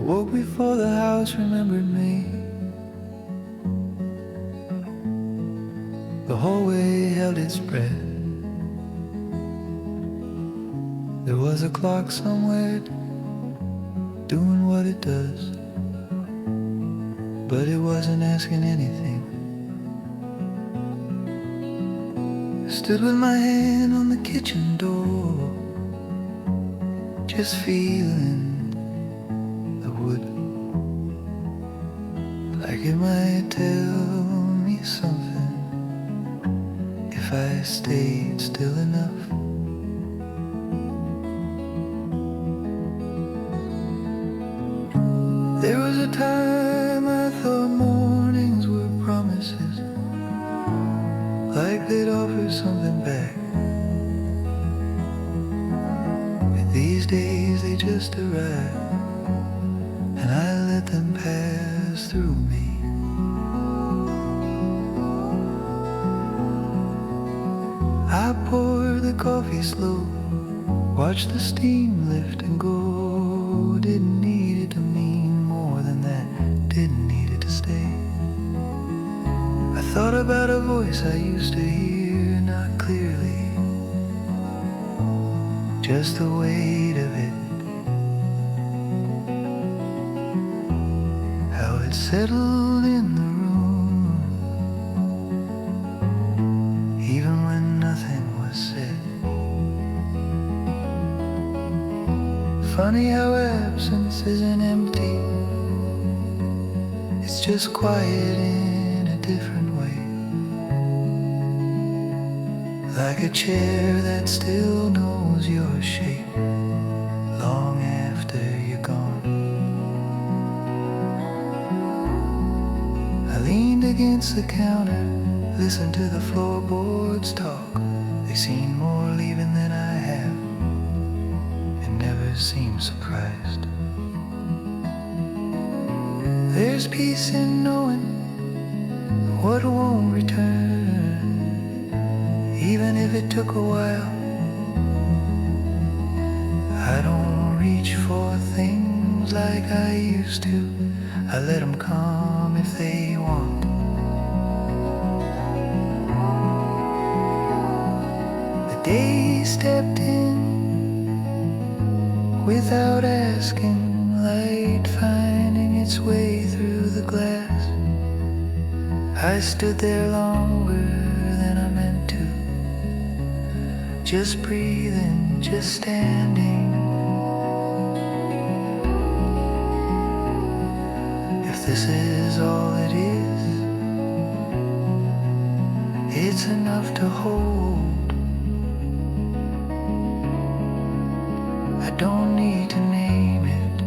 woke before the house remembered me. The hallway held its breath. There was a clock somewhere doing what it does, but it wasn't asking anything. I stood with my hand on the kitchen door, just feeling the wood, like it might tell me something if I stayed still enough. There was a time I thought mornings were promises, like they'd offer something back. But these days they just arrive, and I let them pass through me. I pour the coffee slow, watch the steam lift and go. Didn't need it to mean more than that, didn't need it to stay. I thought about a voice I used to hear, not clearly, just the weight of it, how it settled in the room, even when nothing was said. Funny how absence isn't empty, it's just quiet in a different way, like a chair that still knows your shape long after you're gone. I leaned against the counter, listened to the floorboards talk. They seen more leaving than I have, and never seemed surprised. There's peace in knowing what won't return, even if it took a while. I don't reach for things like I used to, I let them come if they want. The day stepped in without asking, light finding its way through the glass. I stood there longer than I meant to, just breathing, just standing. If this is all it is, it's enough to hold. I don't need to name it,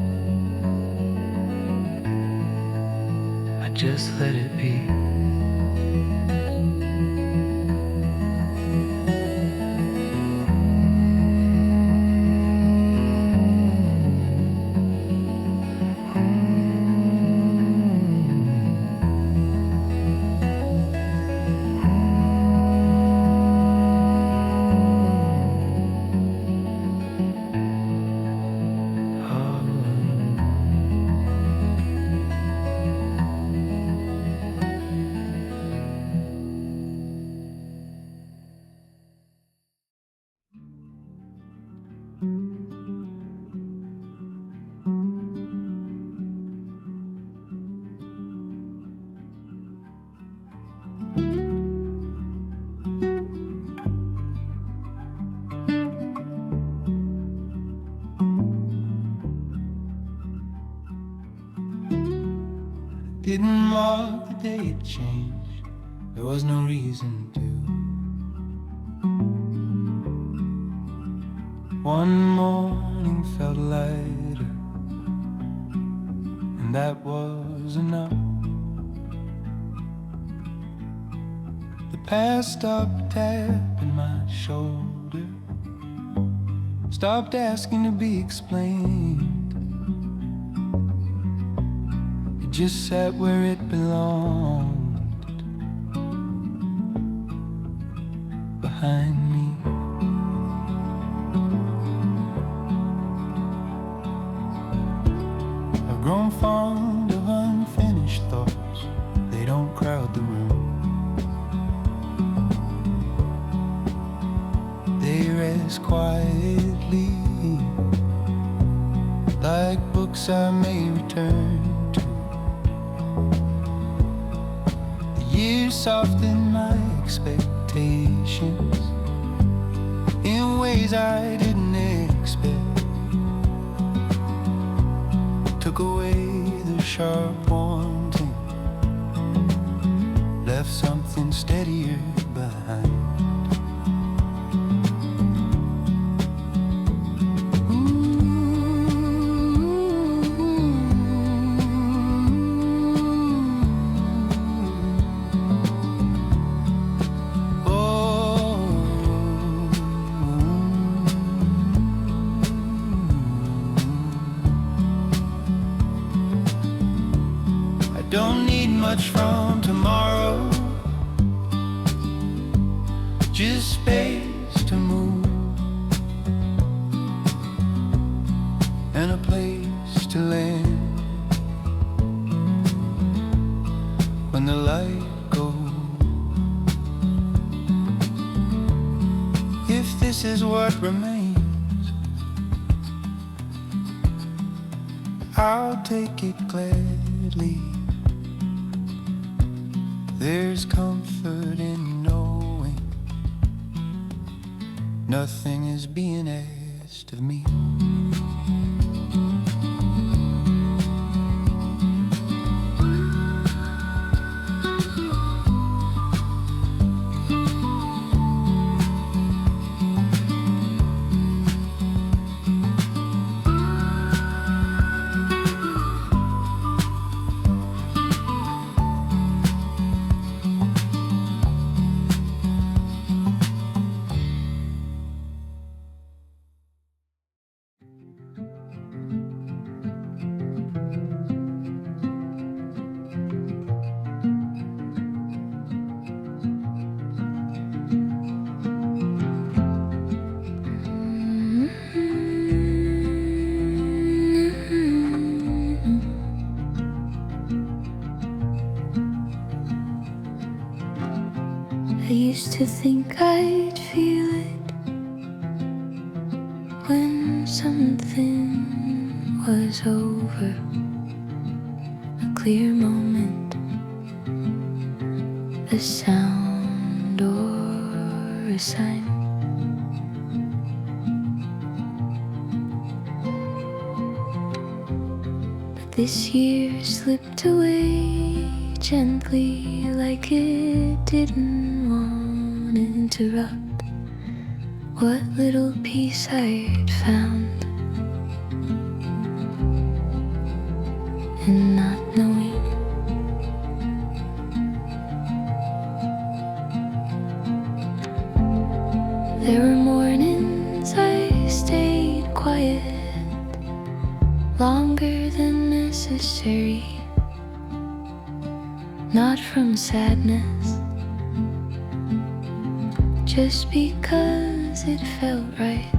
I just let it be. Didn't mark the day it changed, there was no reason to. One morning felt lighter, and that was enough. The past stopped tapping my shoulder, stopped asking to be explained. It just sat where it belonged, behind me. grown fond of unfinished thoughts, they don't crowd the room. They rest quietly, like books I may return to. The years soften my expectations in ways I didn't expect. Took away the sharp wanting, left something steadier behind. Don't need much from tomorrow, just space to move and a place to land when the light goes. If this is what remains, I'll take it gladly. There's comfort in knowing nothing is being asked of me. I used to think I'd feel it when something was over, a clear moment, a sound or a sign. But this year slipped away gently, like it didn't want to interrupt what little peace I'd found in not knowing. There were mornings I stayed quiet longer than necessary, not from sadness, just because it felt right.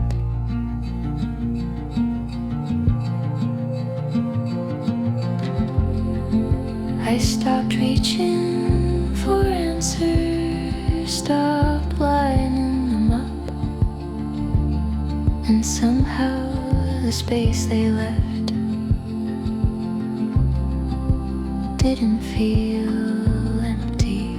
I stopped reaching for answers, stopped lining them up, and somehow the space they left didn't feel empty.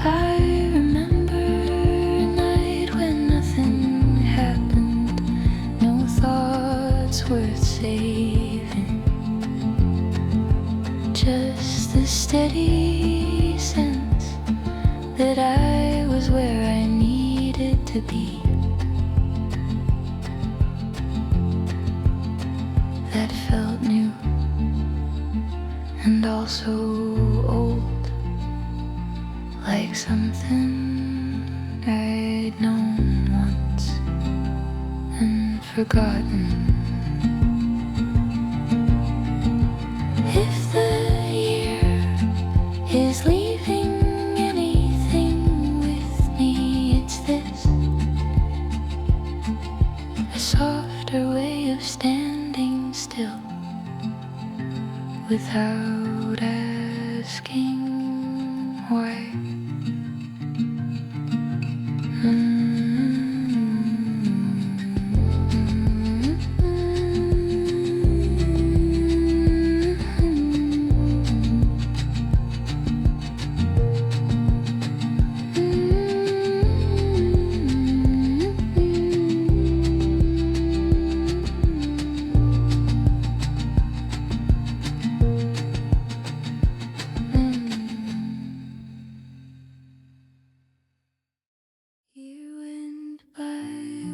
I remember a night when nothing happened, no thoughts worth saving, just the steady sense that I was where I needed to be. That felt new and also old, like something I'd known once and forgotten. If the year is leaving anything with me, it's this: a soft softer way of standing still without asking why.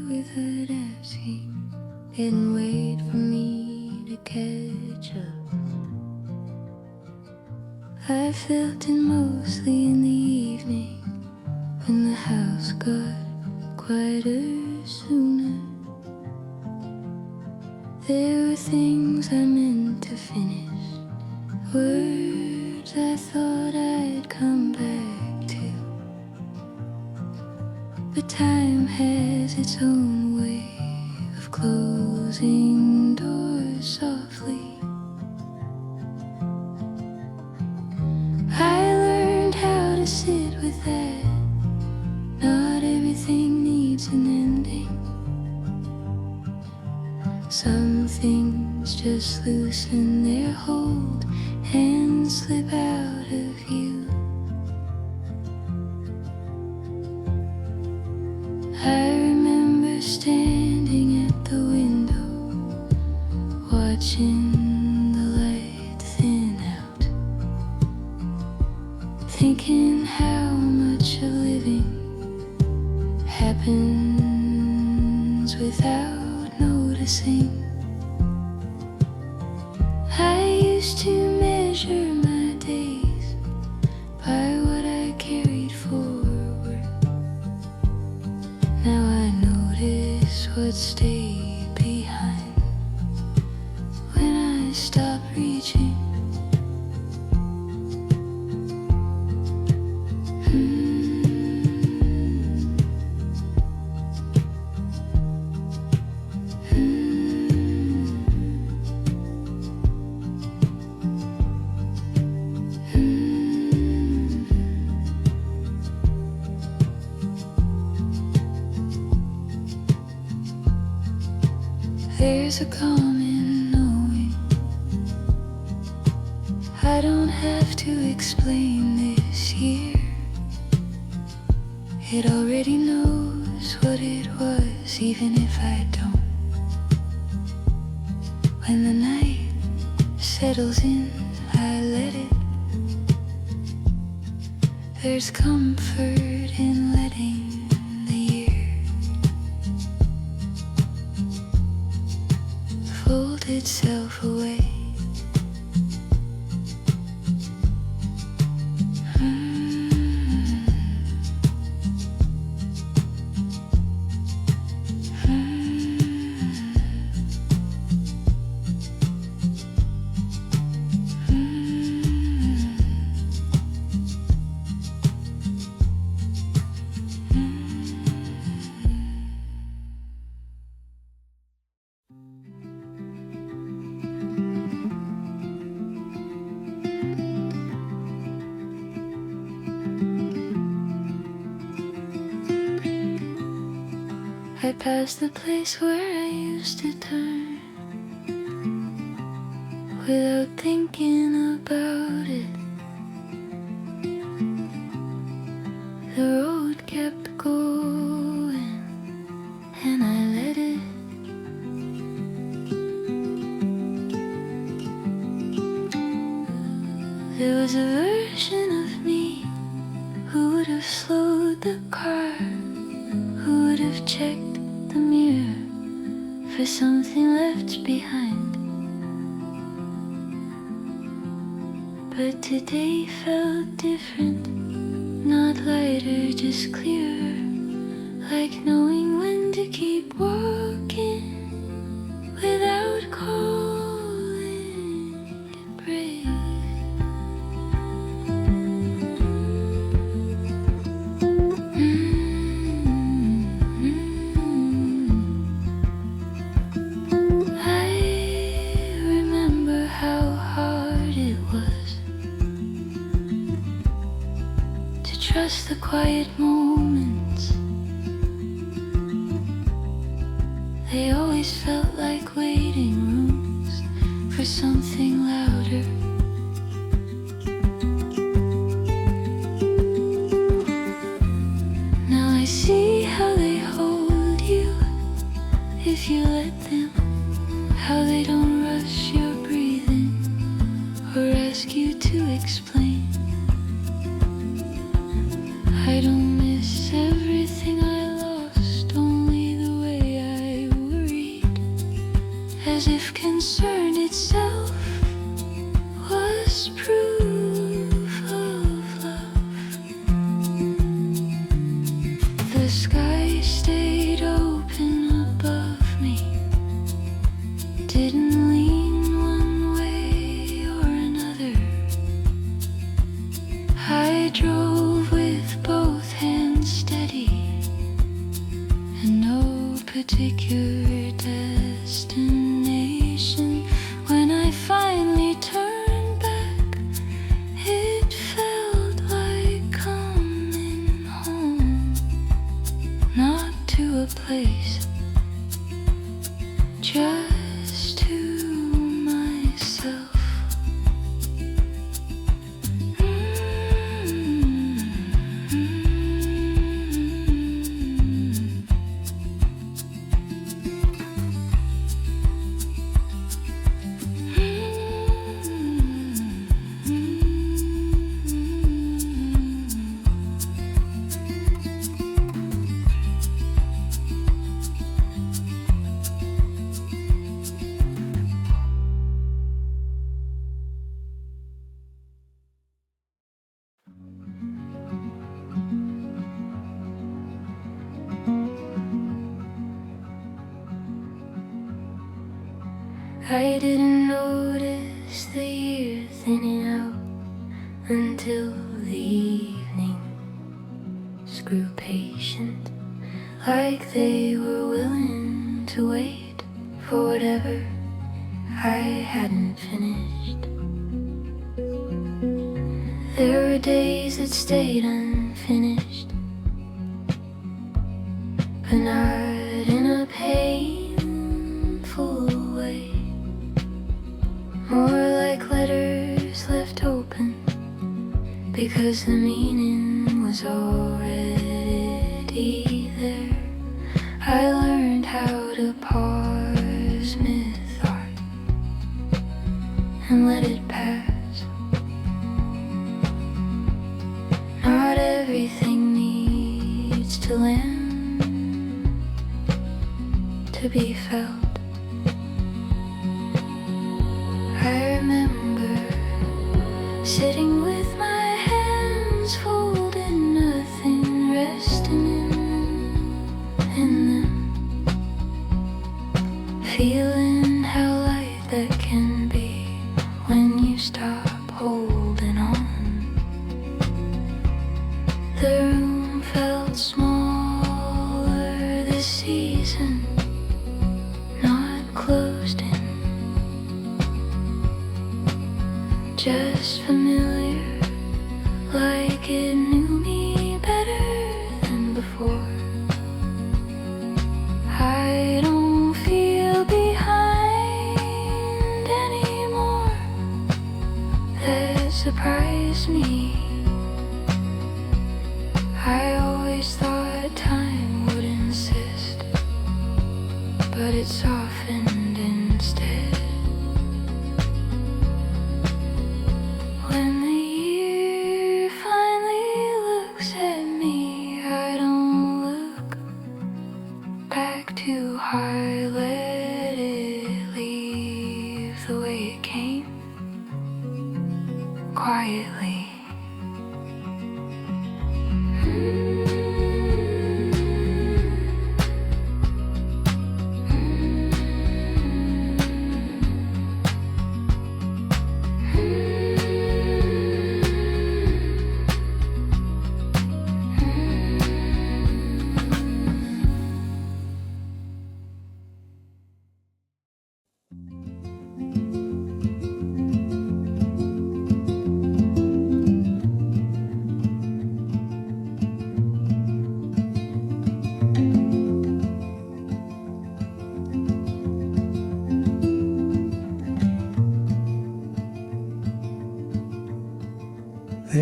Without asking, didn't wait for me to catch up. I felt it mostly in the evening when the house got quieter sooner. There were things I meant to finish, words I thought I'd come back to. But time has its own way of closing doors softly. I learned how to sit with that. Not everything needs an ending. Some things just loosen their hold and slip out of view. I remember standing at the window, watching the light thin out, thinking how much of living happens without noticing. I used to measure my days by what I carried forward. Now I notice what stayed behind when I stop reaching. There's a calm in knowing I don't have to explain this year. It already knows what it was, even if I don't. When the night settles in, I let it. There's comfort in letting the year fold itself away. I passed the place where I used to turn without thinking about it. The road kept going and I let it. There was a version of me who would have slowed the car, who would have checked the mirror for something left behind. But today felt different, not lighter, just clearer, like knowing when to keep walking without calling it brave. quiet moments. They always felt like waiting rooms for something louder. Now I see how they hold you if you let them, how they don't rush your breathing or ask you to explain. I don't miss everything I lost, only the way I worried, as if concern itself was proof of love. The sky stayed open above me, didn't lean one way or another. I drove with both hands steady and no particular destination. When I finally turned back, it felt like coming home, not to a place, just to myself. I didn't notice the year thinning out until the evenings grew patient, like they were willing to wait for whatever I hadn't finished. There were days that stayed unfinished, but not in a painful way. More like letters left open because the meaning was already there. I learned how to pause mid-thought and let it pass. Not everything needs to land to be felt. I remember sitting with my hands folded, nothing resting in them, feeling how light that can be when you stop holding on. The room felt smaller this season, not closed in, just familiar, like it knew me better than before. I don't feel behind anymore. That surprised me. I always thought time would insist, but it softened instead. When the year finally looks at me, I don't look back too hard. Let it leave the way it came, quietly.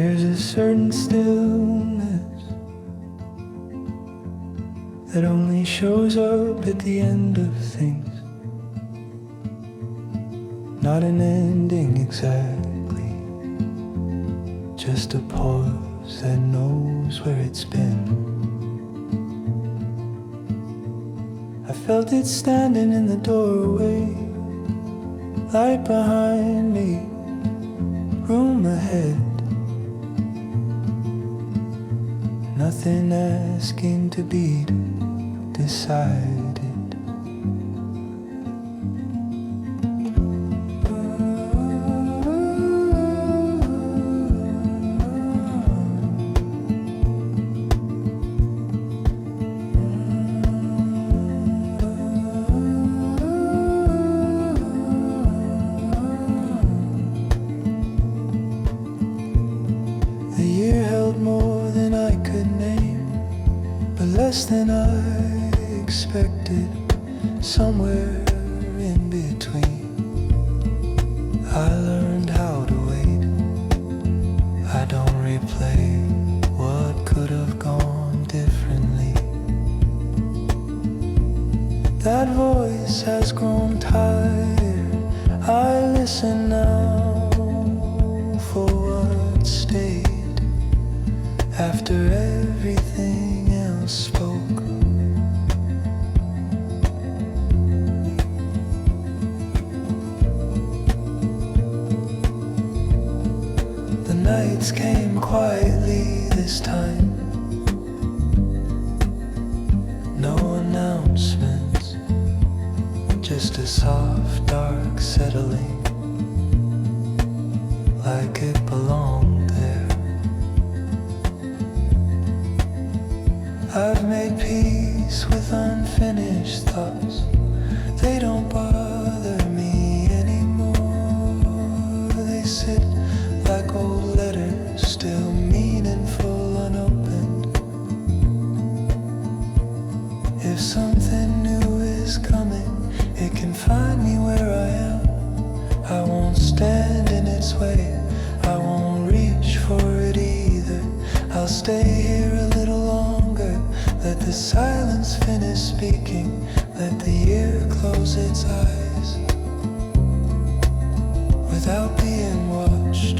There's a certain stillness that only shows up at the end of things. Not an ending exactly, just a pause that knows where it's been. I felt it standing in the doorway, light behind me, room ahead. Nothing asking to be decided. The year held more than I could name, but less than I expected, somewhere in between. I learned how to wait. I don't replay what could have gone differently. That voice has grown tired. I listen now for what stayed after everything else spoke. The nights came quietly this time. No announcements, just a soft, dark settling, like it belonged there. I've made peace with unfinished thoughts. They don't bother me anymore. They sit like old letters, still meaningful, unopened. If something new is coming, it can find me where I am. I won't stand in its way, I won't reach for it either. I'll stay here a little longer, let the silence finish speaking, let the year close its eyes without being watched.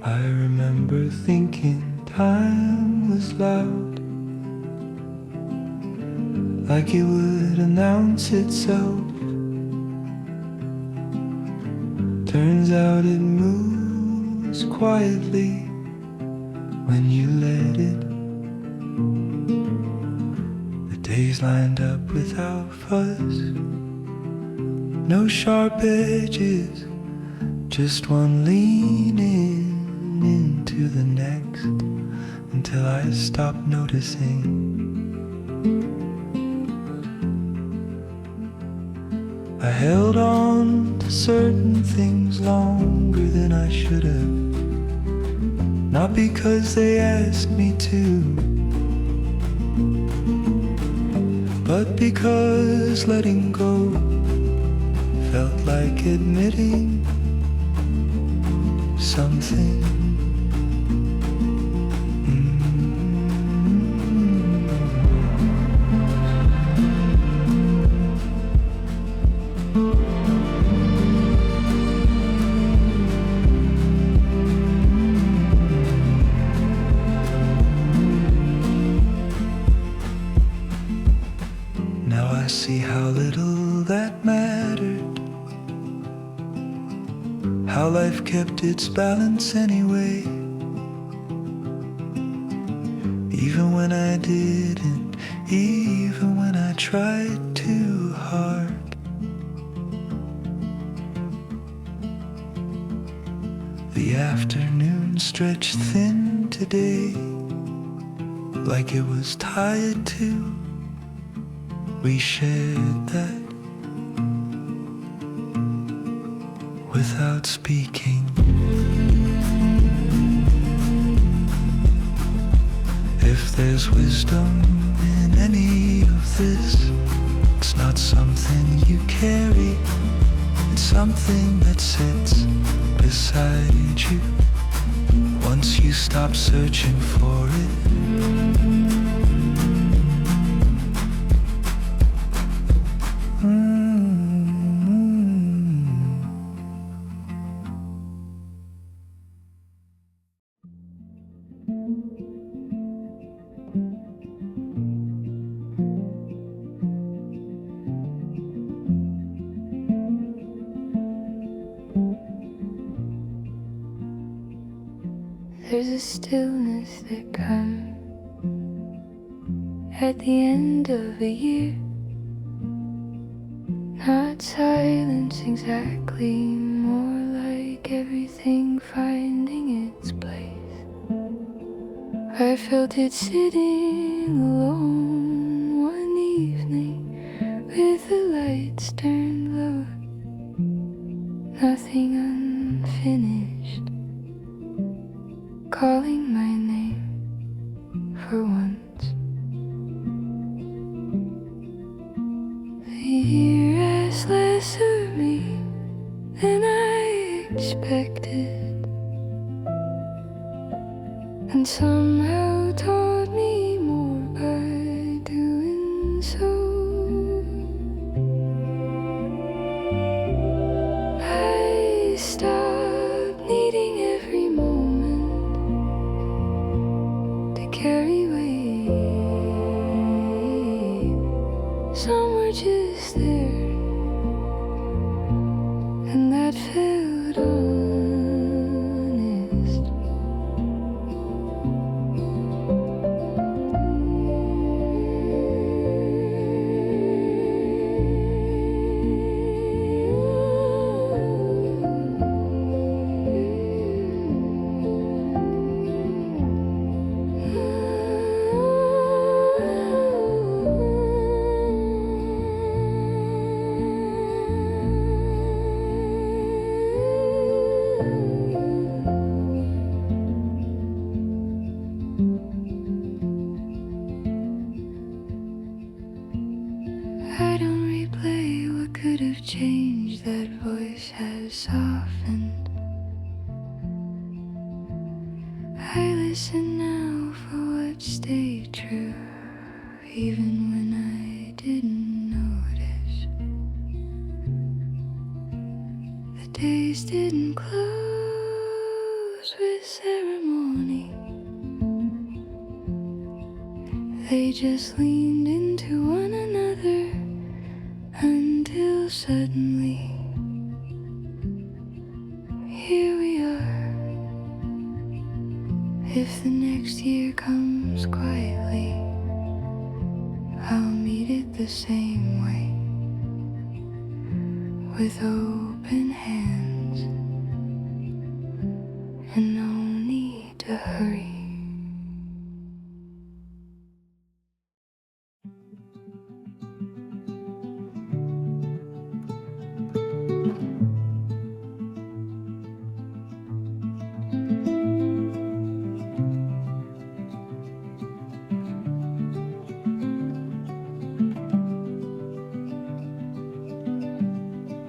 I remember thinking time was loud, like it would announce itself. Turns out it moves quietly when you let it. The days lined up without fuss, no sharp edges, just one leaning into the next, until I stopped noticing. I held on to certain things longer than I should have, not because they asked me to, but because letting go felt like admitting something. Now I see how little that mattered, how life kept its balance anyway. even when I didn't, even when I tried too hard. The afternoon stretched thin today, like it was tired to. We shared that without speaking. If there's wisdom in any of this, it's not something you carry, it's something that sits beside you once you stop searching for it. There's a stillness that comes at the end of a year. Not silence exactly, more like everything finding its place. I felt it sitting alone one evening with the lights turned low, nothing unfinished, calling my name for once. The year has less of me than I expected, and somehow taught me more by doing so. I stopped needing every moment to carry weight. Some were just there, and that felt honest. I don't replay what could have changed, that voice has softened. I listen now for what stayed true, even when I didn't notice. The days didn't close with ceremony, they just leaned into one another until suddenly here we are. If the next year comes quietly, I'll meet it the same way, with open hands and no need to hurry.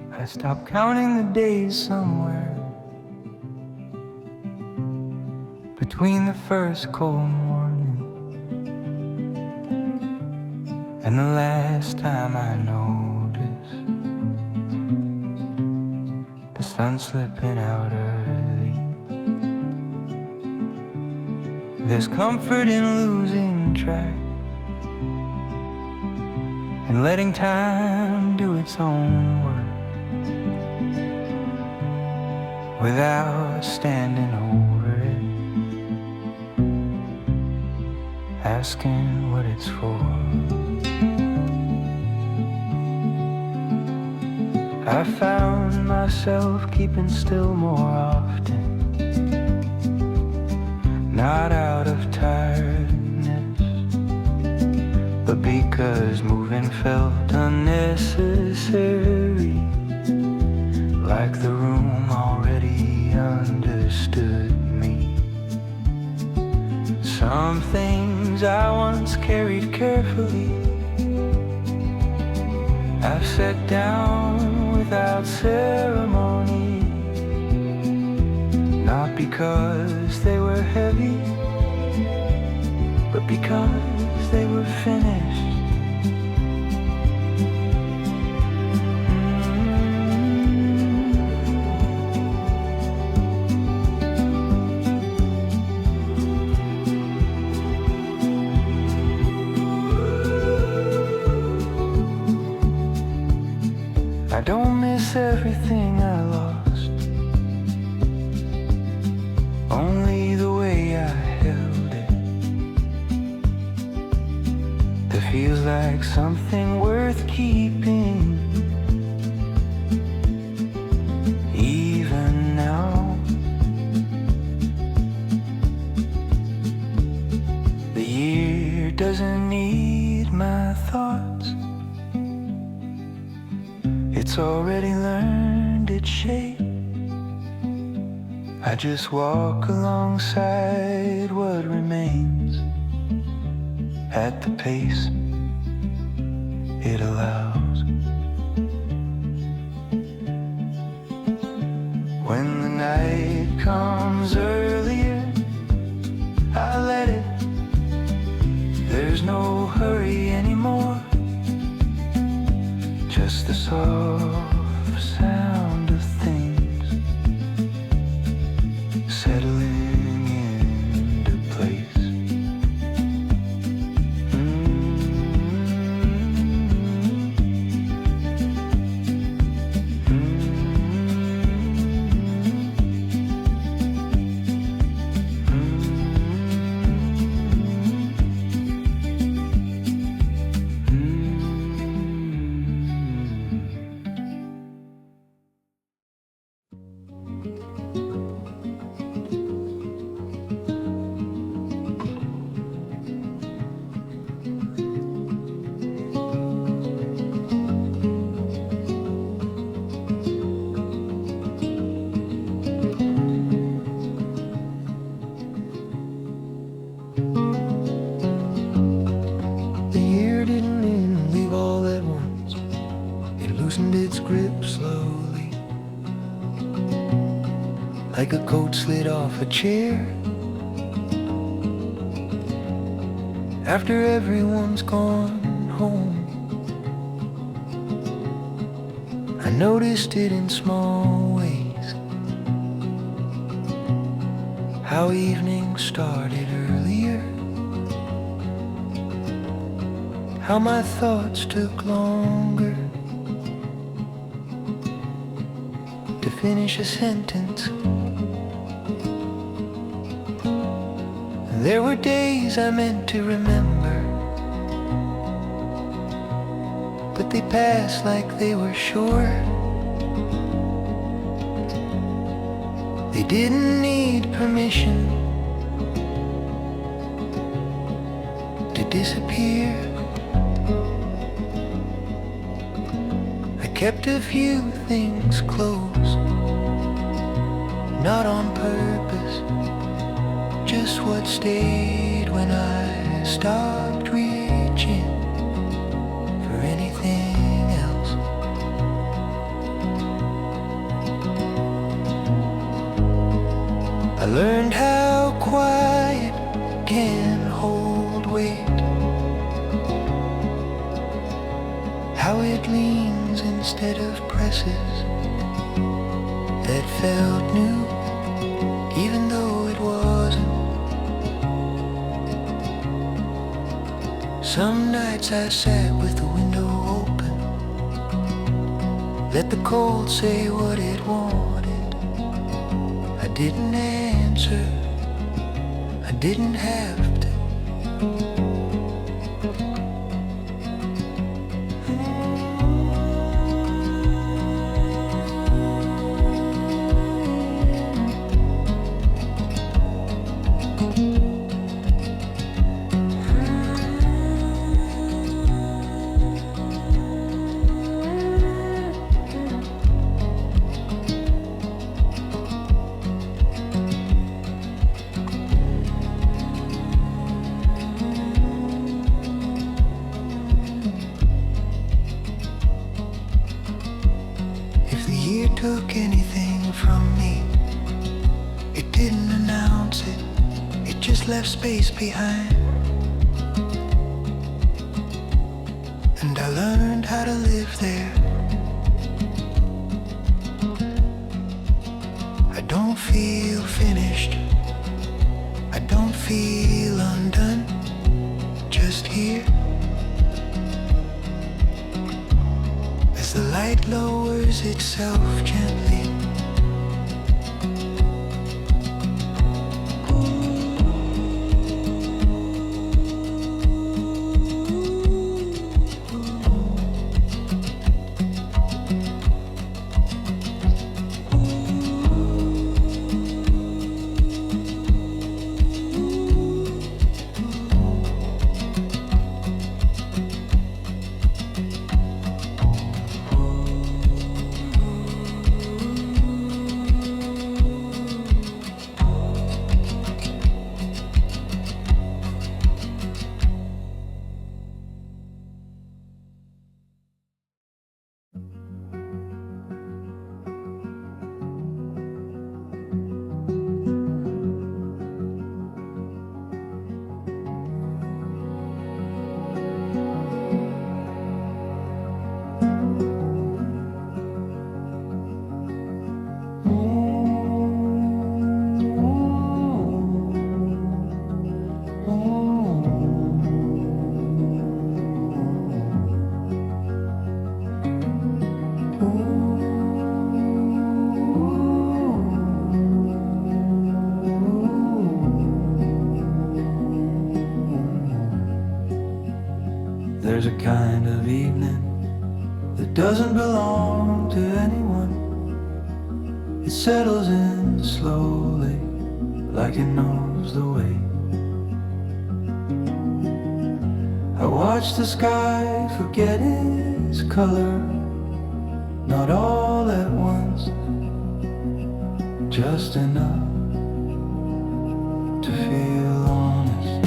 I stopped counting the days somewhere between the first cold morning and the last time I noticed the sun slipping out early. There's comfort in losing track and letting time do its own work without standing over it asking what it's for. I found myself keeping still more often, not out of tiredness, but because moving felt unnecessary, like the room already understood me. Some things I once carried carefully, I've set down without ceremony, not because they were heavy, but because they were finished. I don't miss everything I lost, only the way I held it. That feels like something worth keeping, even now. The year doesn't need my thoughts, it's already learned its shape. I just walk alongside what remains at the pace it allows. When the night comes earlier, I let it. There's no hurry anymore, just the soft sound of things settling into place. Its grip slowly, like a coat slid off a chair. After everyone's gone home, I noticed it in small ways, how evening started earlier, how my thoughts took longer to finish a sentence. There were days I meant to remember, but they passed like they were sure. They didn't need permission to disappear. I kept a few things close, not on purpose, just what stayed when I stopped reaching for anything else. I learned how quiet can hold weight, how it leans instead of presses, that felt new even though it wasn't. Some nights I sat with the window open, let the cold say what it wanted. I didn't answer, I didn't have to. year took anything from me, it didn't announce it, it just left space behind. And I learned how to live there. I don't feel finished, I don't feel undone, just here. As the light lowers itself gently, there's a kind of evening that doesn't belong to anyone. It settles in slowly, like it knows the way. I watch the sky forget its color, not all at once, just enough to feel honest.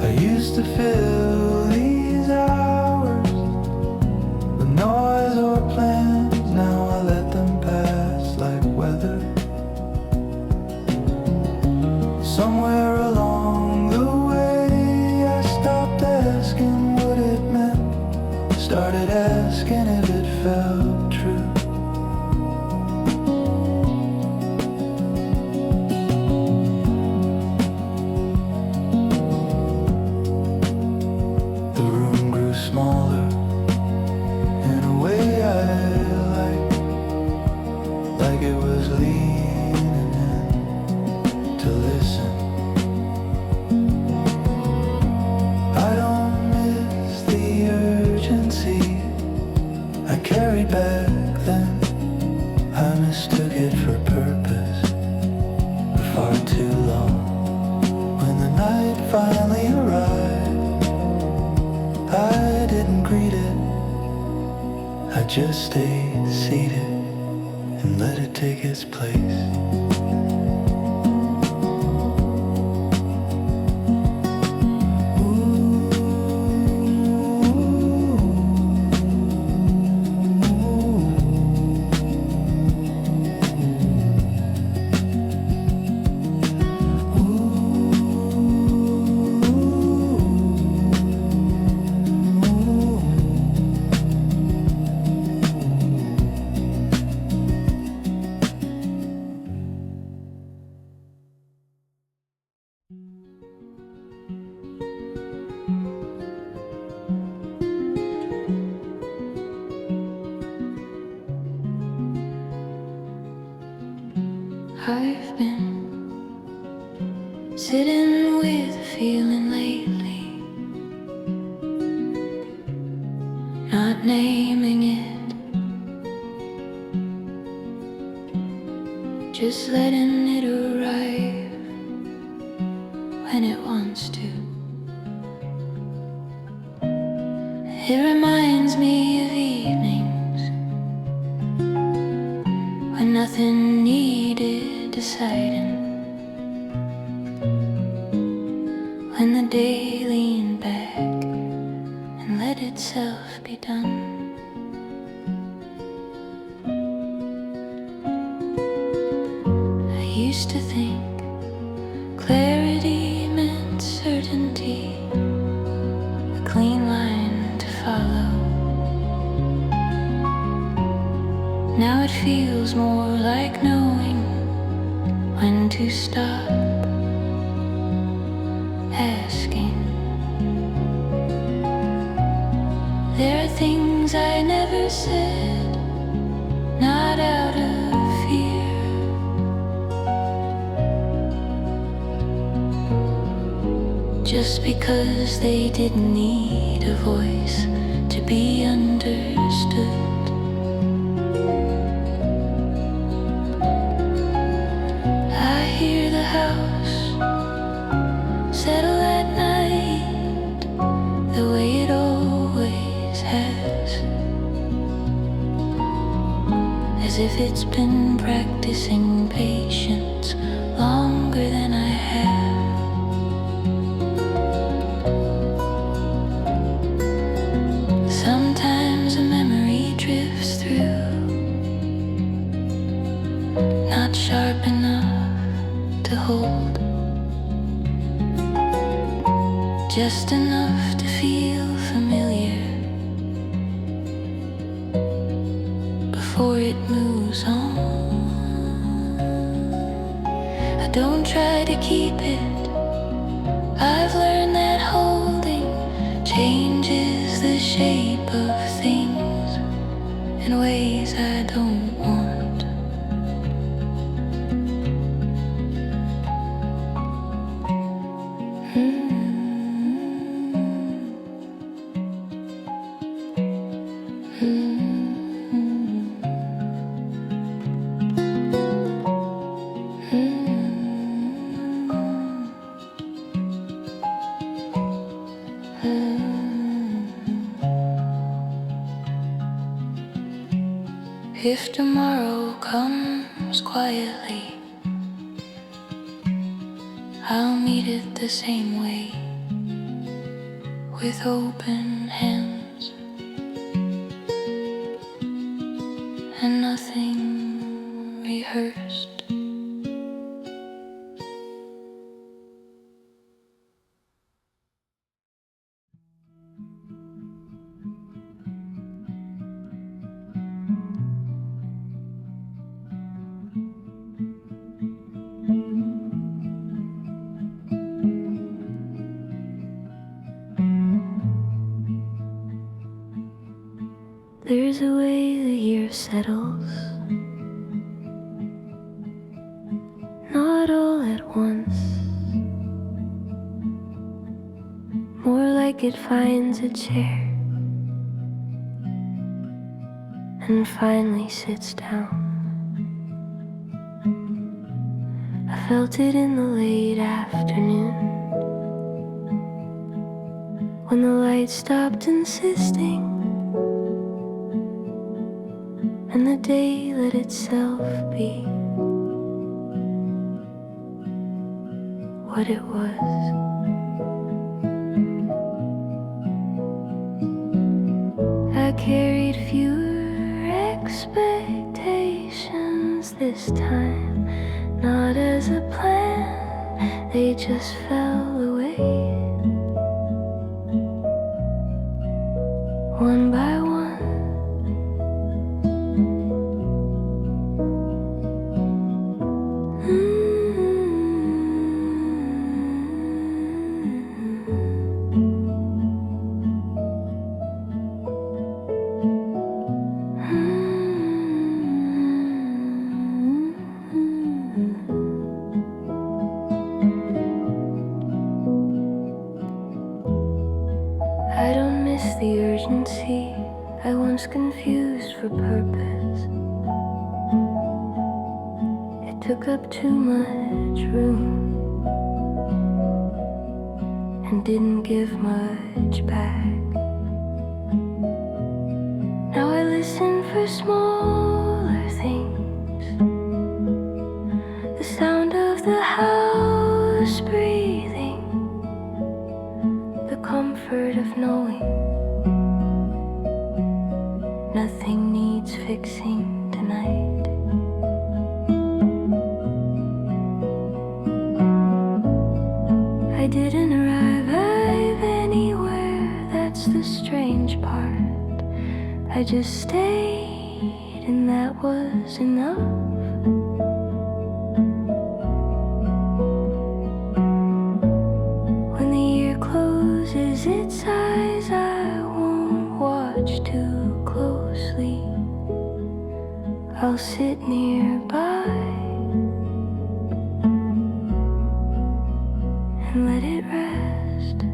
I used to fill these hours with noise or plans. Now I let them pass like weather. Somewhere along the way I stopped asking what it meant, started asking if it felt true. The room grew smaller in a way I liked, like it was leaning in to listen. I don't miss the urgency I carried back then. I mistook it for purpose for far too long. When the night finally arrived, I didn't greet it, I just stayed seated and let it take its place. I've been sitting with a feeling lately, not naming it, just letting it arrive when it wants to. It reminds me of evenings when nothing needed deciding, when the day leaned back and let itself be done. I used to think clarity meant certainty, a clean line to follow. Now it feels more like knowing when to stop asking. There are things I never said, not out of fear, just because they didn't need a voice to be understood. I hear the house settle at night the way it always has, as if it's been practicing patience longer than I have. Sometimes a memory drifts through, not sharp enough to hold, just enough to feel familiar before it moves on. I don't try to keep it. I've learned that holding changes the shape of things in ways I don't want. If tomorrow comes quietly, I'll meet it the same way, with open hands and nothing rehearsed. There's a way the year settles, not all at once, more like it finds a chair and finally sits down. I felt it in the late afternoon, when the light stopped insisting and the day let itself be what it was. I carried fewer expectations this time, not as a plan, they just fell away, one by one. I don't miss the urgency I once confused for purpose. It took up too much room and didn't give much back. Now I listen for smaller things, the sound of the house breathing, the comfort of knowing Nothing needs fixing tonight. I didn't arrive anywhere, that's the strange part. I just stayed and that was enough. When the year closes its eyes, I won't watch too closely. I'll sit nearby and let it rest.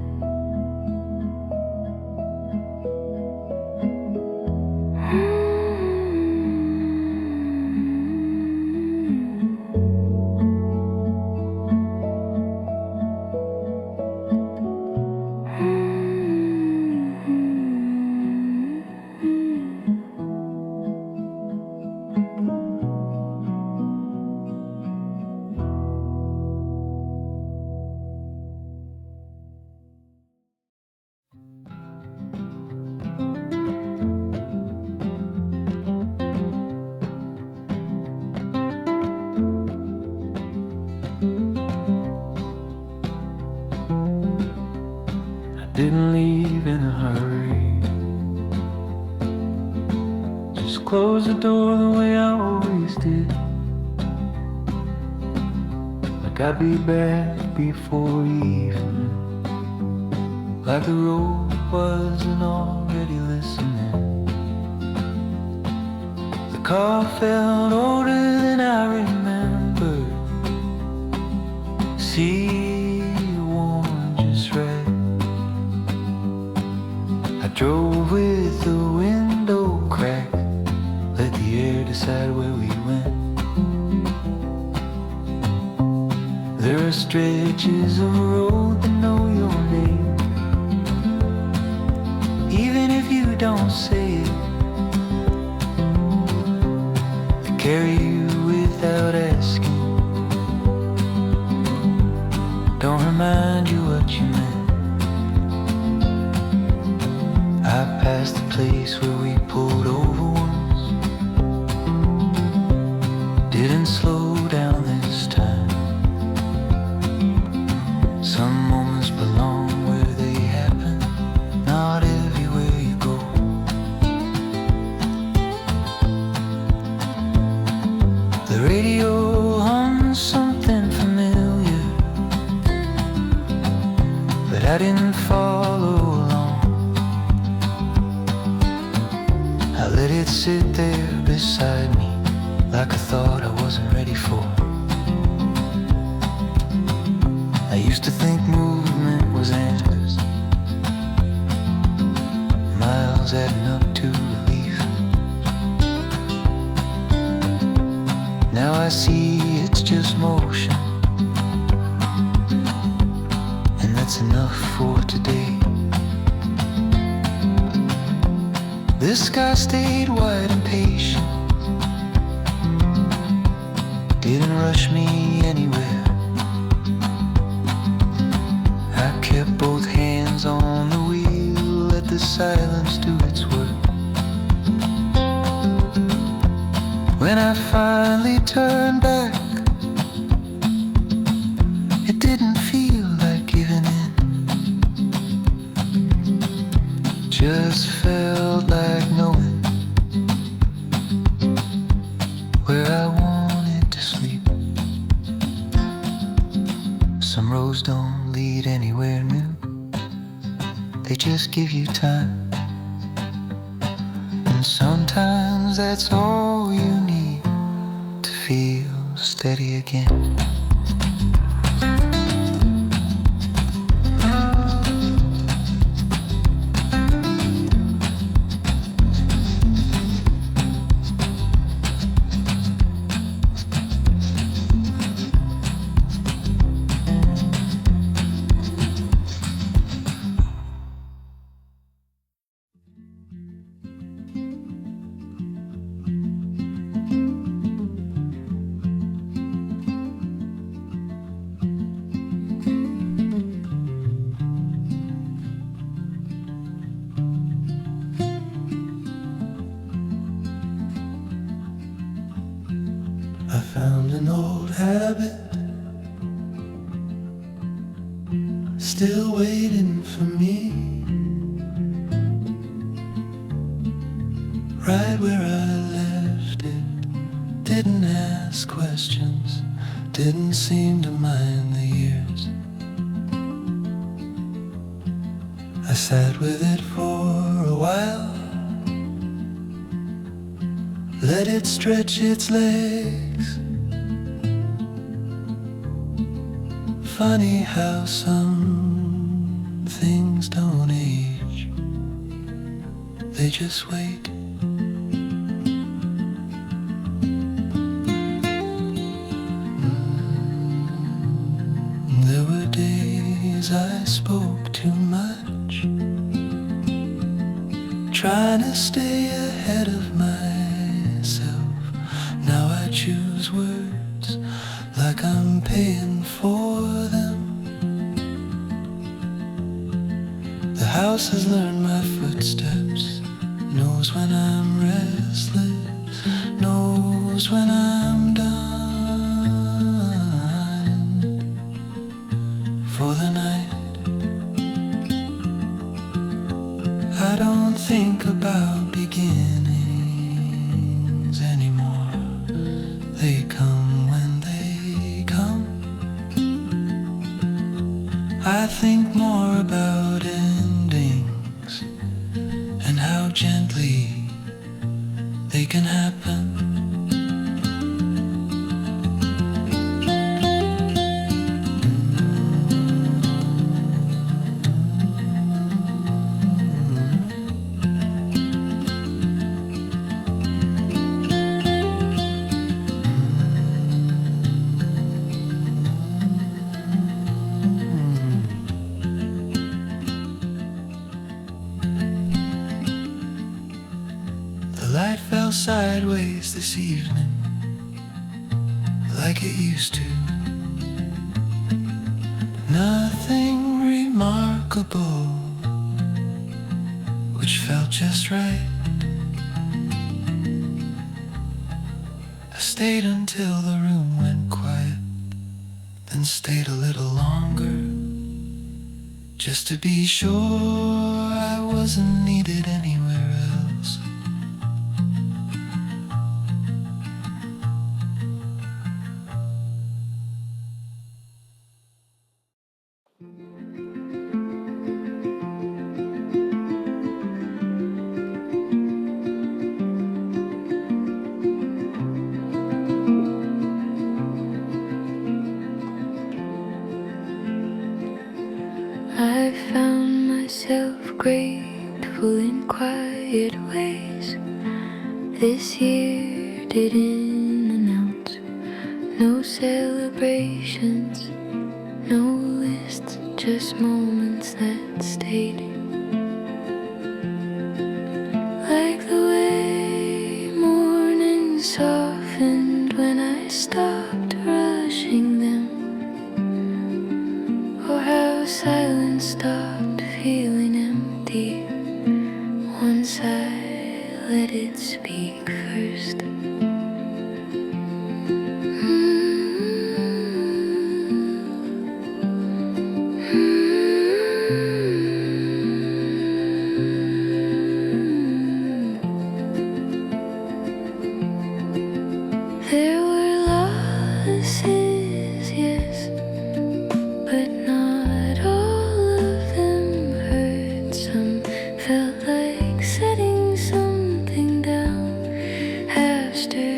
Didn't leave in a hurry, just closed the door the way I always did. Like I'd be back before evening, like the road wasn't already listening. The car felt older than I remembered. See, worn just right. I drove with the window cracked, let the air decide where we went. There are stretches of road that know your name, even if you don't say it. They carry you without asking, don't remind you what you meant. I passed the place where we pulled over once, didn't slow down this time. Some moments belong where they happen, not everywhere you go. The radio hums something familiar, but I didn't follow along. I let it sit there beside me, like a thought I wasn't ready for. I used to think movement was answers, miles adding up to relief. Now I see it's just motion, and that's enough for today. The sky stayed wide and patient, didn't rush me anywhere. I kept both hands on the wheel, let the silence do its work. When I finally turned back, it didn't feel like giving in, just felt like knowing where I wanted to sleep. Some roads don't lead anywhere new, they just give you time. And sometimes that's all you need to feel steady again. an old habit, still waiting for me, right where I left it. Didn't ask questions, didn't seem to mind the years. I sat with it for a while, let it stretch its legs. Funny how some things don't age, they just wait. There were days I spoke too much, trying to stay ahead of myself. Now I choose words like I'm paying for them. The house has learned my footsteps, knows when I'm restless, knows when I'm done for the night. I don't think about beginnings anymore. They come when they come. I think more about endings and how gently they can happen. The light fell sideways this evening, like it used to. Nothing remarkable, which felt just right. I stayed until the room went quiet, then stayed a little longer, just to be sure I wasn't needed anywhere else. I found myself grateful in quiet ways. This year didn't announce no celebrations, no lists, just moments that stayed. Like the way morning softened when I stopped rushing them, or how silence stopped feeling empty once I let it speak first. There were losses, yes, but not all of them hurt. Some felt like setting something down, half stirred.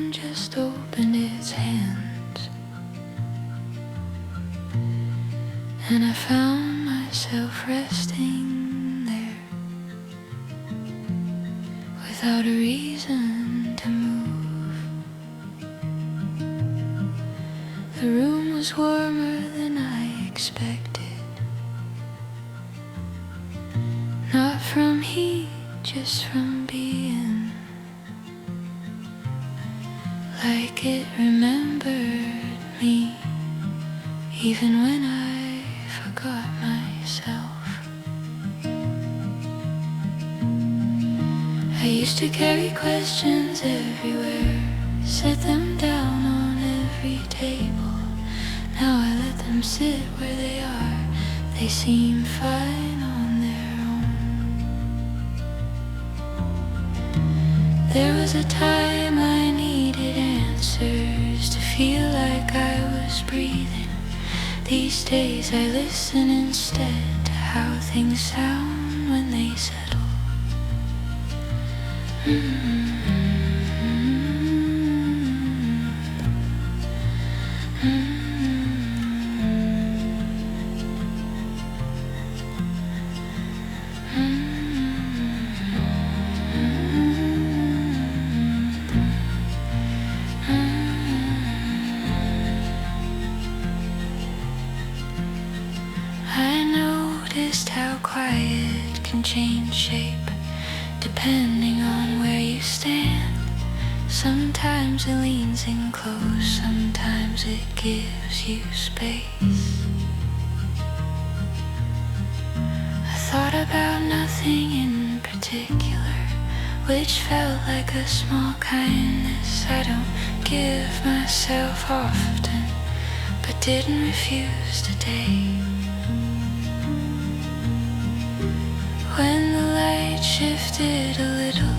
room just opened its hands, and I found myself resting there without a reason to move. The room was warmer than I expected, not from heat, just from being, like it remembered me, even when I forgot myself. I used to carry questions everywhere, set them down on every table. Now I let them sit where they are. They seem fine on their own. There was a time I needed answers to feel like I was breathing. These days I listen instead to how things sound when they settle. I noticed how quiet can change shape depending on where you stand. Sometimes it leans in close, sometimes it gives you space. I thought about nothing in particular, which felt like a small kindness. I don't give myself often, but didn't refuse today. When the light shifted a little,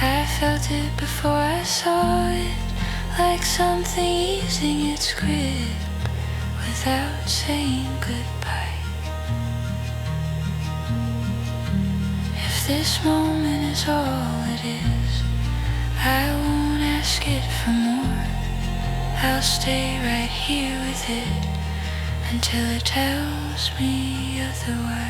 I felt it before I saw it, like something easing its grip without saying goodbye. If this moment is all it is, I won't ask it for more. I'll stay right here with it until it tells me otherwise.